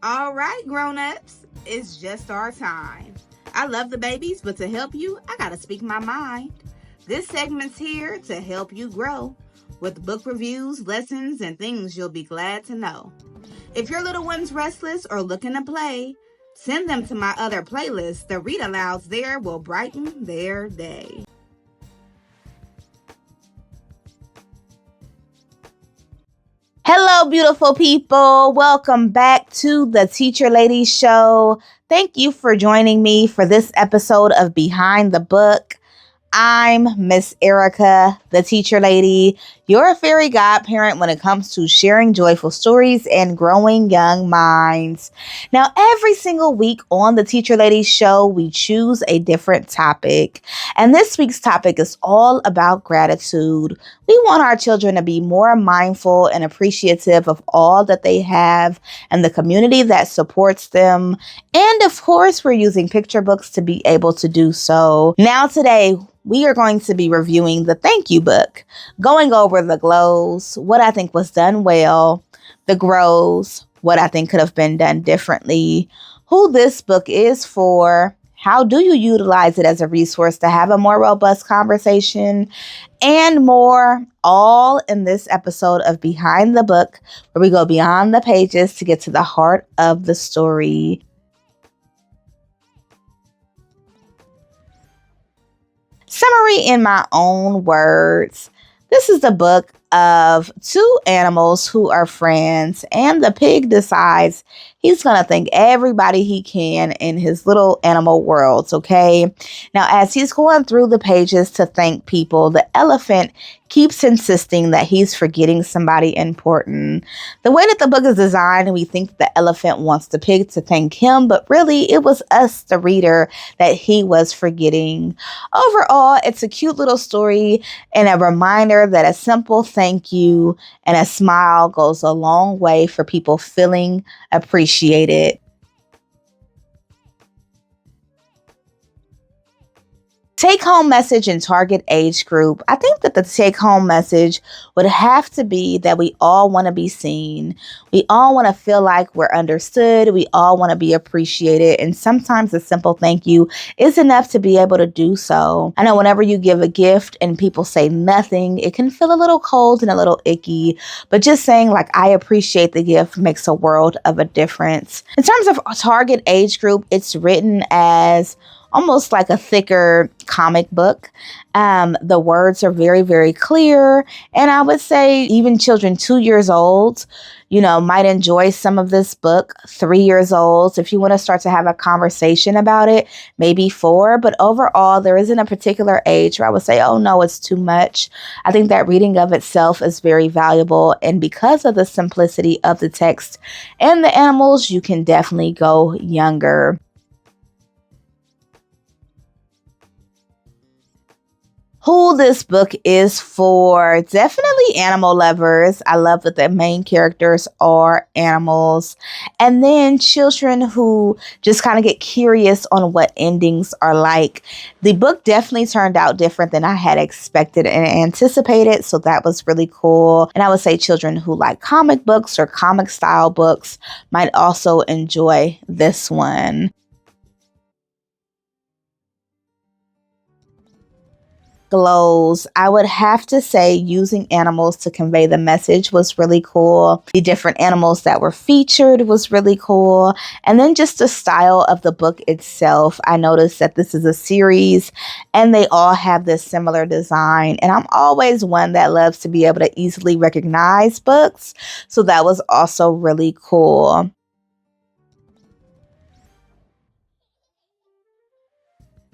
All right, grown-ups, it's just our time. I love the babies, but to help you, I gotta speak my mind. This segment's here to help you grow with book reviews, lessons, and things you'll be glad to know. If your little one's restless or looking to play, send them to my other playlist. The read-alouds there will brighten their day. Hello, beautiful people. Welcome back to the Teacher Lady Show. Thank you for joining me for this episode of Behind the Book. I'm Miss Erica, the Teacher Lady, your fairy godparent when it comes to sharing joyful stories and growing young minds. Now, every single week on the Teacher Lady Show, we choose a different topic. And this week's topic is all about gratitude. We want our children to be more mindful and appreciative of all that they have and the community that supports them. And of course, we're using picture books to be able to do so. Now, today, we are going to be reviewing the thank you book, going over the glows, what I think was done well, the grows, what I think could have been done differently, who this book is for, how do you utilize it as a resource to have a more robust conversation, and more, all in this episode of Behind the Book, where we go beyond the pages to get to the heart of the story. Summary in my own words. This is the book of two animals who are friends, and the pig decides he's going to thank everybody he can in his little animal worlds, okay? Now, as he's going through the pages to thank people, the elephant keeps insisting that he's forgetting somebody important. The way that the book is designed, we think the elephant wants the pig to thank him, but really it was us, the reader, that he was forgetting. Overall, it's a cute little story and a reminder that a simple thank you and a smile goes a long way for people feeling appreciated. Take-home message and target age group. I think that the take-home message would have to be that we all want to be seen. We all want to feel like we're understood. We all want to be appreciated. And sometimes a simple thank you is enough to be able to do so. I know whenever you give a gift and people say nothing, it can feel a little cold and a little icky. But just saying like, I appreciate the gift makes a world of a difference. In terms of target age group, it's written as almost like a thicker comic book. The words are very, very clear. And I would say even children 2 years old, might enjoy some of this book. 3 years old, if you want to start to have a conversation about it, maybe 4. But overall, there isn't a particular age where I would say, oh no, it's too much. I think that reading of itself is very valuable. And because of the simplicity of the text and the animals, you can definitely go younger. Who this book is for, definitely animal lovers. I love that the main characters are animals. And then children who just kind of get curious on what endings are like. The book definitely turned out different than I had expected and anticipated, so that was really cool. And I would say children who like comic books or comic style books might also enjoy this one. Glows. I would have to say using animals to convey the message was really cool. The different animals that were featured was really cool. And then just the style of the book itself. I noticed that this is a series and they all have this similar design. And I'm always one that loves to be able to easily recognize books. So that was also really cool.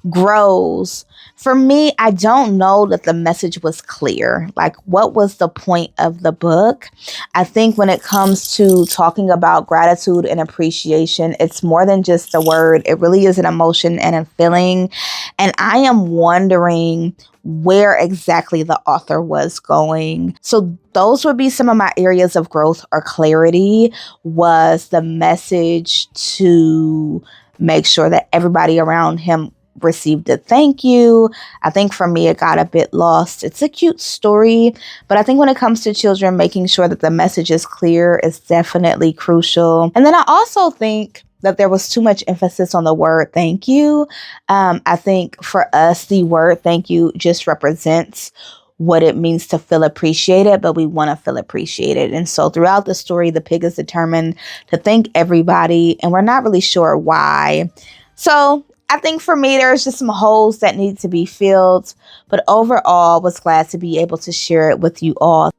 Grows. For me, I don't know that the message was clear. Like, what was the point of the book? I think when it comes to talking about gratitude and appreciation, it's more than just a word. It really is an emotion and a feeling. And I am wondering where exactly the author was going. So those would be some of my areas of growth or clarity. Was the message to make sure that everybody around him received a thank you. I think for me, it got a bit lost. It's a cute story, but I think when it comes to children, making sure that the message is clear is definitely crucial. And then I also think that there was too much emphasis on the word thank you. I think for us, the word thank you just represents what it means to feel appreciated, but we want to feel appreciated. And so throughout the story, the pig is determined to thank everybody, and we're not really sure why. So I think for me, there's just some holes that need to be filled, but overall was glad to be able to share it with you all.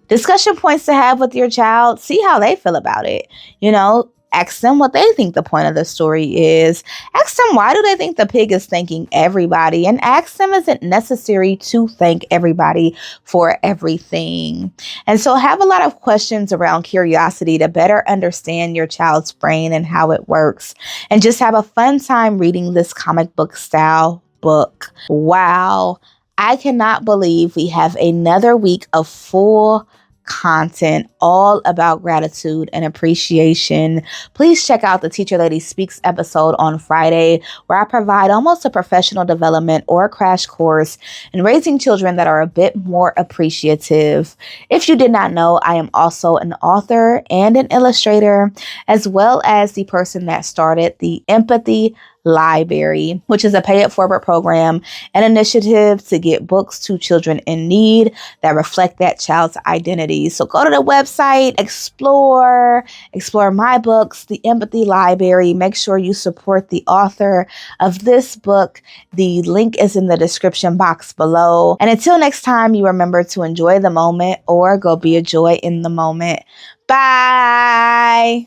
Discussion points to have with your child. See how they feel about it. Ask them what they think the point of the story is. Ask them why do they think the pig is thanking everybody, and ask them is it necessary to thank everybody for everything. And so have a lot of questions around curiosity to better understand your child's brain and how it works, and just have a fun time reading this comic book style book. Wow. I cannot believe we have another week of full content all about gratitude and appreciation. Please check out the Teacher Lady Speaks episode on Friday, where I provide almost a professional development or a crash course in raising children that are a bit more appreciative. If you did not know, I am also an author and an illustrator, as well as the person that started the Empathy Library, which is a pay-it-forward program and initiative to get books to children in need that reflect that child's identity. So go to the website, explore my books, the Empathy Library. Make sure you support the author of this book. The link is in the description box below. And until next time, you remember to enjoy the moment or go be a joy in the moment. Bye.